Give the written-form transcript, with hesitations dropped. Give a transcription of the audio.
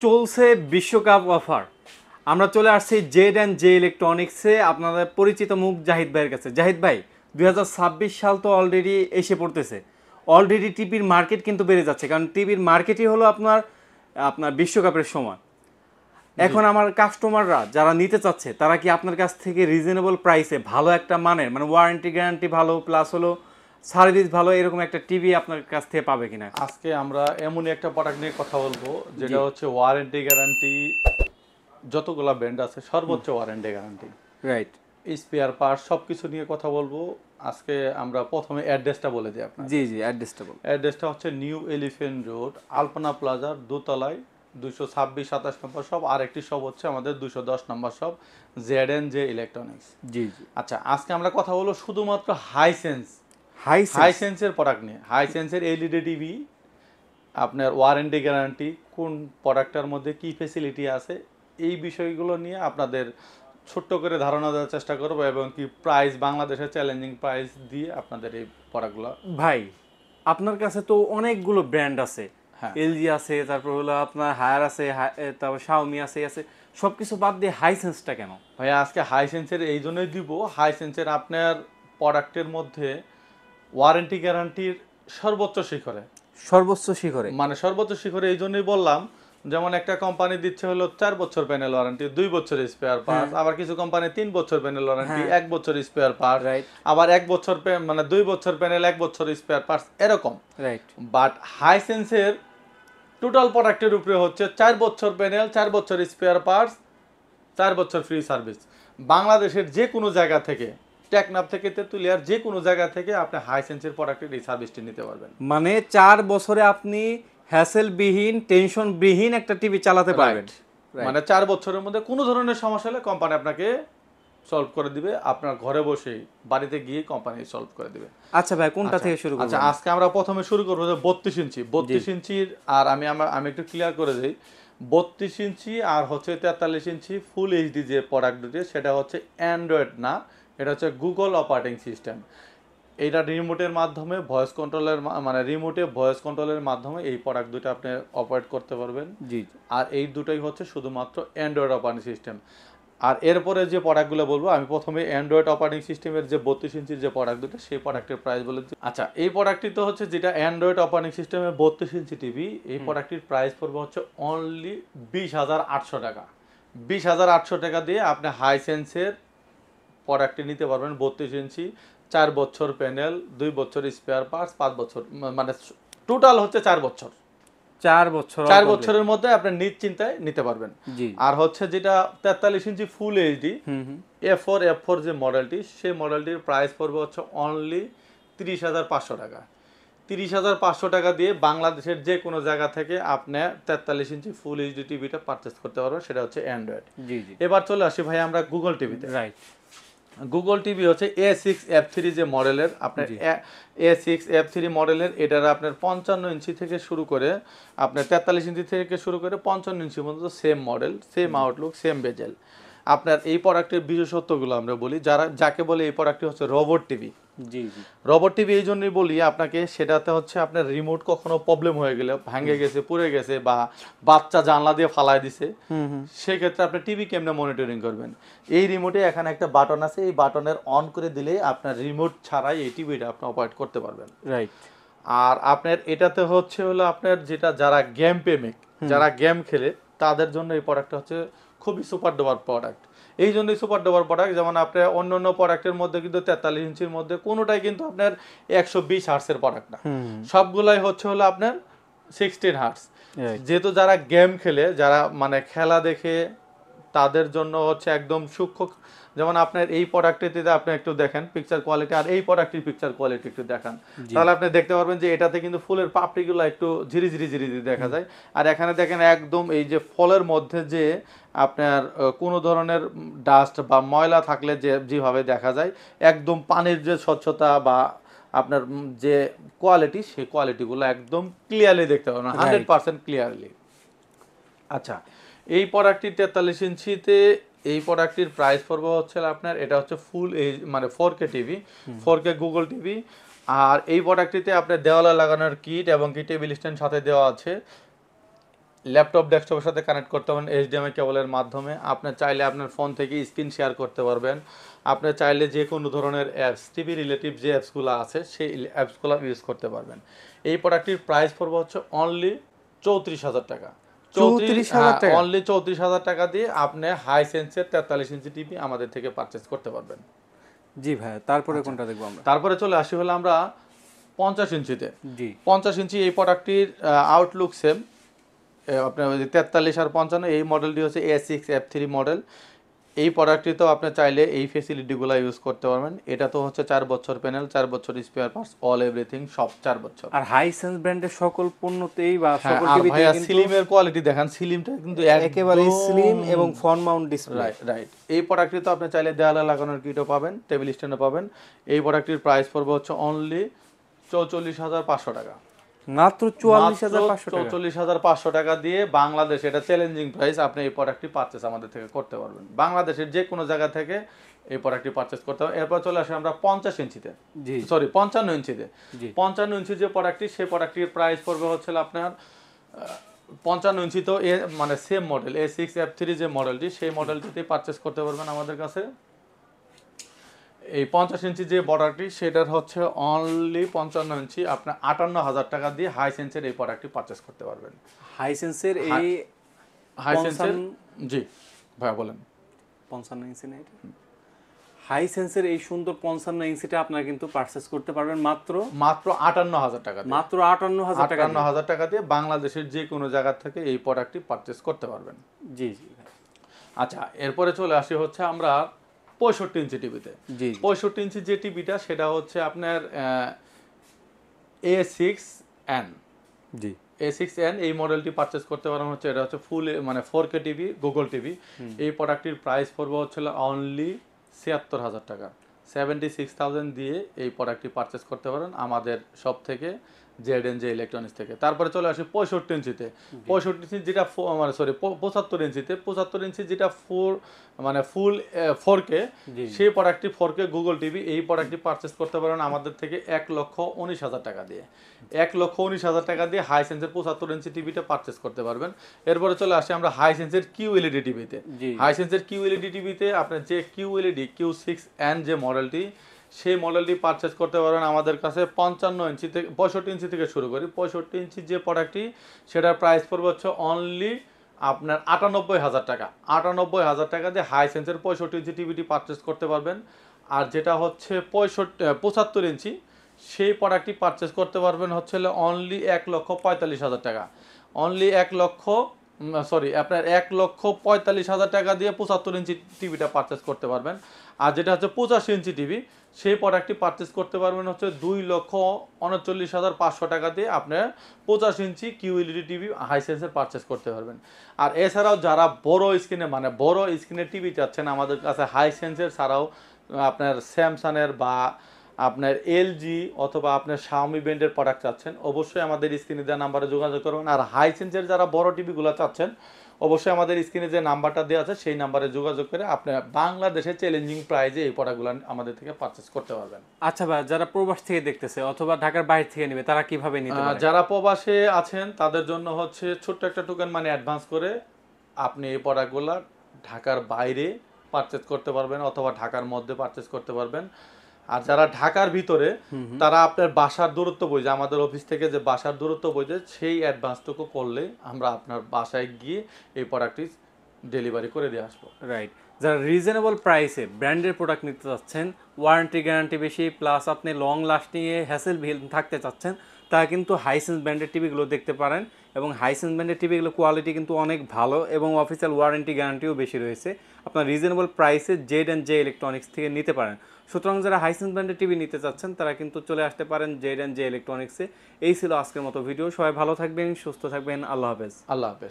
চলছে বিশ্বকাপ অফার। আমরা চলে আসছি জেড অ্যান্ড জে ইলেকট্রনিক্সে, আপনাদের পরিচিত মুখ জাহিদ ভাইয়ের কাছে। জাহিদ ভাই, 2026 সাল তো অলরেডি এসে পড়তেছে। অলরেডি টিভির মার্কেট কিন্তু বেড়ে যাচ্ছে, কারণ টিভির মার্কেটই হলো আপনার আপনার বিশ্বকাপের সময়। জি। এখন আমার কাস্টমাররা যারা নিতে চাচ্ছে, তারা কি আপনার কাছ থেকে রিজনেবল প্রাইসে ভালো একটা মানের, মানে ওয়ারেন্টি গ্যারান্টি ভালো প্লাস হলো সার্ভিস ভালো, এরকম একটা টিভি আপনার কাছ থেকে পাবে কিনা? আজকে আমরা এমনই একটা প্রোডাক্ট নিয়ে কথা বলবো জি। যেটা হচ্ছে ওয়ারেন্টি গ্যারান্টি, যতগুলা ব্র্যান্ড আছে সর্বোচ্চ warranty guarantee, right. Spare part সবকিছু নিয়ে কথা বলবো। আজকে আমরা প্রথমে অ্যাড্রেসটা বলে দিই আপনার। জি জি, অ্যাড্রেসটা বলুন। অ্যাড্রেসটা হচ্ছে নিউ এলিফেন্ট রোড, আলপনা প্লাজার দোতলায় 226-27 নম্বর শপ, আর একটি শপ হচ্ছে আমাদের 210 নম্বর shop, Z N J electronics. জি জি। আচ্ছা, আজকে আমরা কথা বলবো শুধুমাত্র হাইসেন্স হাইসেন্স। হাইসেন্সের প্রোডাক্ট নিয়ে। হাইসেন্সের এলইডি টিভি, আপনার ওয়ারেন্টি গ্যারান্টি, কোন প্রোডাক্টটার মধ্যে কি ফেসিলিটি আছে, এই বিষয়গুলো নিয়ে আপনাদের ছোট্ট করে ধারণা দেওয়ার চেষ্টা করবো, এবং কি প্রাইস, বাংলাদেশের চ্যালেঞ্জিং প্রাইস দিয়ে আপনাদের এই প্রোডাক্টগুলো। ভাই, আপনার কাছে তো অনেকগুলো ব্র্যান্ড আছে। হ্যাঁ এলজি আছে, তারপর হলো আপনার হায়ার আছে, তারপর শাওমি আছে সব কিছু বাদ দিয়ে হাইসেন্সটা কেন? ভাইয়া, আজকে হাইসেন্সের এই জন্যই দিব। হাইসেন্সের আপনার প্রোডাক্টের মধ্যে ওয়ারেন্টি গ্যারান্টির সর্বোচ্চ শিখরে, সর্বোচ্চ শিখরে। মানে সর্বোচ্চ শিখরে এই জন্যই বললাম। যেমন একটা কোম্পানি দিচ্ছে হলো 4 বছর প্যানেল ওয়ারেন্টি, 2 বছর স্পেয়ার পার্টস, আবার কিছু কোম্পানি 3 বছর প্যানেল ওয়ারেন্টি, হ্যাঁ। 1 বছর স্পেয়ার পার্টস, রাইট। আবার 1 বছর মানে 2 বছর প্যানেল, 1 বছর স্পেয়ার পার্টস, এরকম। রাইট। বাট হাইসেন্সের টোটাল প্রোডাক্টের উপরে হচ্ছে 4 বছর প্যানেল, 4 বছর স্পেয়ার পার্টস, 4 বছর ফ্রি সার্ভিস। বাংলাদেশের যে কোনো জায়গা থেকে, টেকনাফ থেকে তেতুলিয়ার যে কোনো জায়গা থেকে আপনি হাইসেন্সের প্রোডাক্টের এই সার্ভিসটি নিতে পারবেন। মানে 4 বছরে আপনি হ্যাসেলবিহীন, টেনশনবিহীন একটা টিভি চালাতে পারবেন। রাইট। মানে 4 বছরের মধ্যে কোনো ধরনের সমস্যা হলে কোম্পানি আপনাকে সলভ করে দিবে, আপনার ঘরে বসেই, বাড়িতে গিয়ে কোম্পানি সলভ করে দিবে। আচ্ছা ভাই, কোনটা আচ্ছা থেকে শুরু করব? আচ্ছা, আজকে আমরা প্রথমে শুরু করবো যে 32 ইঞ্চি। 32 ইঞ্চির, আর আমি একটু ক্লিয়ার করে দিই, 32 ইঞ্চি আর হচ্ছে 43 ইঞ্চি ফুল এইচডি যে প্রোডাক্ট দুটি, সেটা হচ্ছে অ্যান্ড্রয়েড না, এটা হচ্ছে গুগল অপারেটিং সিস্টেম। এইটা রিমোটের মাধ্যমে ভয়েস কন্ট্রোলের, মানে রিমোটে ভয়েস কন্ট্রোলের মাধ্যমে এই প্রোডাক্ট দুটো আপনি অপারেট করতে পারবেন। জি। আর এই দুটোই হচ্ছে শুধুমাত্র অ্যান্ড্রয়েড অপারেটিং সিস্টেম। আর এরপরে যে প্রোডাক্টগুলো বলবো, আমি প্রথমে অ্যান্ড্রয়েড অপারেটিং সিস্টেমের যে 32 ইঞ্চির যে প্রোডাক্ট দুটো, সেই প্রোডাক্টের প্রাইস বলে দিই। আচ্ছা, এই প্রোডাক্টটি তো হচ্ছে যেটা অ্যান্ড্রয়েড অপারেটিং সিস্টেমের 32 ইঞ্চি টিভি, এই প্রোডাক্টটির প্রাইস পড়বে হচ্ছে অনলি 20,800 টাকা। 20,800 টাকা দিয়ে আপনি হাইসেন্সের প্রোডাক্টটি নিতে পারবেন। 32 ইঞ্চি, 4 বছর প্যানেল, 2 বছর স্পেয়ার পার্টস, 5 বছর, মানে টোটাল হচ্ছে 4 বছর। 4 বছর 4 বছরের মধ্যে আপনি নিশ্চিন্তায় নিতে পারবেন। জি। আর হচ্ছে যেটা 43 ইঞ্চি ফুল এইচডি এফ ফোর যে মডেলটি, সেই মডেলটির প্রাইস পড়বে হচ্ছে অনলি 30,500 টাকা। 30,500 টাকা দিয়ে বাংলাদেশের যে কোনো জায়গা থেকে আপনি 43 ইঞ্চি ফুল এইচডি টিভিটা পারচেস করতে পারবেন, সেটা হচ্ছে অ্যান্ড্রয়েড। জি জি। এবার চলে আসি ভাই আমরা গুগল টিভিতে। রাইট। গুগল টিভি হচ্ছে A6F3 যে মডেলের, আপনার A6F3 মডেলের, এটার আপনার 55 ইঞ্চি থেকে শুরু করে, আপনার 43 ইঞ্চি থেকে শুরু করে 55 ইঞ্চি পর্যন্ত same model, same outlook, same bezel. আপনার এই প্রোডাক্টের বিশেষত্বগুলো আমরা বলি, যাকে বলে এই প্রোডাক্টটি হচ্ছে রোবট টিভি। জি জি। রোবট টিভি এই জন্যই বলি আপনাকে, সেটাতে হচ্ছে আপনার রিমোট কখনো প্রবলেম হয়ে গেলে, ভাঙে গেছে, পুড়ে গেছে, বা বাচ্চা জানলা দিয়ে ফালায় দিছে, সেক্ষেত্রে আপনি টিভি কেমনে মনিটরিং করবেন? এই রিমোটে এখানে একটা বাটন আছে, এই বাটনের অন করে দিলেই আপনার রিমোট ছাড়াই এই টিভিটা আপনি অপারেট করতে পারবেন। রাইট। আর আপনার এটাতে হচ্ছে হলো আপনার যেটা, যারা গেম প্রেমিক, যারা গেম খেলে, তাদের জন্য এই প্রোডাক্টটা হচ্ছে খুবই সুপার ডুপার প্রোডাক্ট। এই জন্যই সুপার ডুপার প্রোডাক্ট। যেমন আপনার অন্য অন্য প্রোডাক্টের মধ্যে কিন্তু 43 ইঞ্চির মধ্যে কোনোটাই কিন্তু আপনার 120 হার্টসের প্রোডাক্ট না, সবগুলাই হচ্ছে হলো আপনার 16 হার্টস। যেহেতু যারা গেম খেলে, যারা মানে খেলা দেখে, তাদের জন্য হচ্ছে একদম সূক্ষ্ম। যেমন আপনার এই প্রোডাক্টটিতে আপনি একটু দেখেন পিকচার কোয়ালিটি, আর এই প্রোডাক্টের পিকচার কোয়ালিটি একটু দেখান, তাহলে আপনি দেখতে পারবেন যে এটাতে কিন্তু ফুলের পাপড়িগুলো একটু ঝিরি ঝিরি ঝিরি দেখা যায়। আর এখানে দেখেন একদম এই যে ফলের মধ্যে যে আপনার কোনো ধরনের ডাস্ট বা ময়লা থাকলে যেভাবে দেখা যায়, একদম পানির যে স্বচ্ছতা বা আপনার যে কোয়ালিটি, সেই কোয়ালিটিগুলো একদম ক্লিয়ারলি দেখতে পারবেন, 100% ক্লিয়ারলি। আচ্ছা, এই প্রোডাক্টটি 43 ইঞ্চিতে, এই প্রোডাক্টটির প্রাইস পড়বে হচ্ছে আপনার, এটা হচ্ছে ফুল এইচ মানে 4K TV, 4K Google TV. আর এই প্রোডাক্টটিতে আপনার দেওয়ালে লাগানোর কিট এবং কি টেবিল স্ট্যান্ড সাথে দেওয়া আছে। ল্যাপটপ ডেস্কটপের সাথে কানেক্ট করতে পারবেন এইচডিএমআই কেবলের মাধ্যমে। আপনি চাইলে আপনার ফোন থেকে স্ক্রিন শেয়ার করতে পারবেন। আপনি চাইলে যে কোনো ধরনের অ্যাপস, টিভি রিলেটিভ যে অ্যাপসগুলো আছে সেই অ্যাপসগুলো ইউজ করতে পারবেন। এই প্রোডাক্টটির প্রাইস পড়বে হচ্ছে অনলি 34,000 টাকা। 34,000 টাকা? অনলি 34,000 টাকা দিয়ে আপনি হাইসেন্সের 43 ইঞ্চি টিভি আমাদের থেকে পারচেস করতে পারবেন। জি ভাই, তারপরে কোনটা দেখবো আমরা? তারপরে চলে আসি হলো আমরা 50 ইঞ্চিতে। জি 50 ইঞ্চি এই প্রোডাক্টটির আউটলুক সেম। আপনার ওই যে 43 আর 55 এই মডেলটি হচ্ছে A6F3 মডেল। এই প্রোডাক্টটিতেও আপনি চাইলে এই ফেসিলিটিগুলো ইউজ করতে পারবেন। এটা তো হচ্ছে 4 বছর প্যানেল, 4 বছর স্পেয়ার পার্টস, অল এভরিথিং সব 4 বছর। আর হাইসেন্স ব্র্যান্ডের সকল পণ্যতেই বা হ্যাঁ, সকল আর টিভিতে ভাইয়া কিন্তু স্লিমের কোয়ালিটি দেখেন, স্লিমটা কিন্তু একেবারে একদম স্লিম এবং ফ্রন্ট মাউন্ট ডিসপ্লে। রাইট। এই প্রোডাক্টটি তো আপনি চাইলে দেওয়ালে লাগানোর কিটও পাবেন, টেবিল স্ট্যান্ডও পাবেন। এই প্রোডাক্টটির প্রাইস পড়বে হচ্ছে অনলি 44,500 টাকা। মাত্র 44,500 টাকা। 44,500 টাকা দিয়ে বাংলাদেশ, এটা চ্যালেঞ্জিং প্রাইস, আপনি এই প্রোডাক্টটি পারচেস আমাদের থেকে করতে পারবেন। বাংলাদেশের যে কোনো জায়গা থেকে এই প্রোডাক্টটি পারচেস করতে হবে। এরপর চলে আসে আমরা 50 ইঞ্চিতে, জি সরি 55 ইঞ্চিতে। জি 55 ইঞ্চি যে প্রোডাক্টটি, সেই প্রোডাক্টটির প্রাইস পড়বে হচ্ছে আপনার 55 ইঞ্চি তো মানে সেম মডেল A6F3 যে মডেলটি, সেই মডেলটিতে পারচেস করতে পারবেন আমাদের কাছে। এই 50 ইঞ্চি যে বর্ডারটি, সেটার হচ্ছে অনলি 55 ইঞ্চি আপনার 58,000 টাকা দিয়ে হাইসেন্সের এই প্রোডাক্টটি পারচেস করতে পারবেন। হাইসেন্সের এই হাইসেন্সের, জি ভাইয়া বলেন। 55 ইঞ্চি না এটা? হাইসেন্সের এই সুন্দর 55 ইঞ্চিটা আপনারা কিন্তু পারচেস করতে পারবেন মাত্র 58,000 টাকা দিয়ে। মাত্র 58,000 টাকা দিয়ে। 58,000 টাকা দিয়ে বাংলাদেশের যে কোনো জায়গা থেকে এই প্রোডাক্টটি পারচেস করতে পারবেন। জি জি আচ্ছা, এরপরে চলে আসি হচ্ছে আমরা 65 ইঞ্চি টিভিতে। জি 65 ইঞ্চি যে টিভিটা, সেটা হচ্ছে আপনার A6N। জি A6N এই মডেলটি পারচেস করতে পারেন হচ্ছে, এটা হচ্ছে ফুল মানে 4K টিভি, গুগল টিভি। এই প্রোডাক্টটির প্রাইস পড়বে হচ্ছে অনলি 76,000 টাকা। 76,000 দিয়ে এই প্রোডাক্টটি পারচেস করতে পারেন আমাদের সব থেকে, Z&J ইলেকট্রনিক্স থেকে। তারপরে চলে আসি 65 ইঞ্চিতে। 65 ইঞ্চি যেটা মানে সরি 75 ইঞ্চিতে, 75 ইঞ্চি যেটা মানে ফুল 4K, সেই প্রোডাক্টটি 4K গুগল টিভি। এই প্রোডাক্টটি পারচেস করতে পারেন আমাদের থেকে 1,19,000 টাকা দিয়ে। 1,19,000 টাকা দিয়ে হাইসেন্সের 75 ইঞ্চি টিভিটা পারচেস করতে পারবেন। এরপরে চলে আসি আমরা হাইসেন্সের QLED টিভিতে। হাইসেন্সের QLED টিভিতে আপনার যে QLED Q6N যে মডেলটি, সেই মডেলটি পারচেস করতে পারবেন আমাদের কাছে 55 ইঞ্চি থেকে, 65 ইঞ্চি থেকে শুরু করি। 65 ইঞ্চি যে প্রোডাক্টটি, সেটার প্রাইস পড়বে হচ্ছে অনলি আপনার 98,000 টাকা। 98,000 টাকা দিয়ে হাইসেন্সের 65 ইঞ্চি টিভিটি পারচেস করতে পারবেন। আর যেটা হচ্ছে 75 ইঞ্চি, সেই প্রোডাক্টটি পারচেস করতে পারবেন হচ্ছে অনলি 1,45,000 টাকা। অনলি আপনার 1,45,000 টাকা দিয়ে 75 ইঞ্চি টিভিটা পারচেস করতে পারবেন। আর যেটা হচ্ছে 85 ইঞ্চি টিভি, সেই প্রোডাক্টটি পারচেস করতে পারবেন হচ্ছে 2,39,500 টাকা দিয়ে আপনার 85 ইঞ্চি QLED টিভি হাইসেন্সের পারচেস করতে পারবেন। আর এছাড়াও যারা বড় স্ক্রিনে মানে বড় স্ক্রিনের টিভি চাচ্ছেন, আমাদের কাছে হাইসেন্সের ছাড়াও আপনার স্যামসাংয়ের বা আপনার LG অথবা আপনার শাওমি ব্র্যান্ডের প্রোডাক্ট চাচ্ছেন, অবশ্যই আমাদের স্ক্রিনে দেওয়া নাম্বারে যোগাযোগ করবেন। আর হাইসেন্সের যারা বড় টিভিগুলো চাচ্ছেন, অবশ্যই আমাদের স্ক্রিনে যে নাম্বারটা দেওয়া আছে, সেই নাম্বারে যোগাযোগ করে আপনি বাংলাদেশে চ্যালেঞ্জিং প্রাইজে এই প্রোডাক্টগুলো আমাদের থেকে পারচেস করতে পারবেন। আচ্ছা ভাই, যারা প্রবাস থেকে দেখতেছে অথবা ঢাকার বাইরে থেকে নেবে, তারা কিভাবে নিতে পারে? যারা প্রবাসে আছেন তাদের জন্য হচ্ছে ছোট্ট একটা টোকেন মানে অ্যাডভান্স করে আপনি এই প্রোডাক্টগুলো ঢাকার বাইরে পারচেস করতে পারবেন অথবা ঢাকার মধ্যে পারচেস করতে পারবেন। আর যারা ঢাকার ভিতরে, তারা আপনার বাসার দূরত্ব বুঝে, আমাদের অফিস থেকে যে বাসার দূরত্ব বুঝে, সেই অ্যাডভান্সটুকু করলে আমরা আপনার বাসায় গিয়ে এই প্রোডাক্টটি ডেলিভারি করে দিয়ে আসবো। রাইট। যারা রিজনেবল প্রাইসে ব্র্যান্ডের প্রোডাক্ট নিতে চাচ্ছেন, ওয়ারেন্টি গ্যারান্টি বেশি, প্লাস আপনি লং লাস্টিংয়ে হ্যাসেল থাকতে চাচ্ছেন, তারা কিন্তু হাইসেন্স ব্র্যান্ডের টিভিগুলো দেখতে পারেন। এবং হাইসেন্স ব্র্যান্ডের টিভিগুলো কোয়ালিটি কিন্তু অনেক ভালো এবং অফিসিয়াল ওয়ারেন্টি গ্যারান্টিও বেশি রয়েছে। আপনার রিজনেবল প্রাইসে Z&J ইলেকট্রনিক্স থেকে নিতে পারেন। সুতরাং যারা হাইসেন্স ব্র্যান্ডের টিভি নিতে চাচ্ছেন, তারা কিন্তু চলে আসতে পারেন Z&J ইলেকট্রনিক্সে। এই ছিল আজকের মতো ভিডিও। সবাই ভালো থাকবেন, সুস্থ থাকবেন। আল্লাহ হাফেজ। আল্লাহ হাফেজ।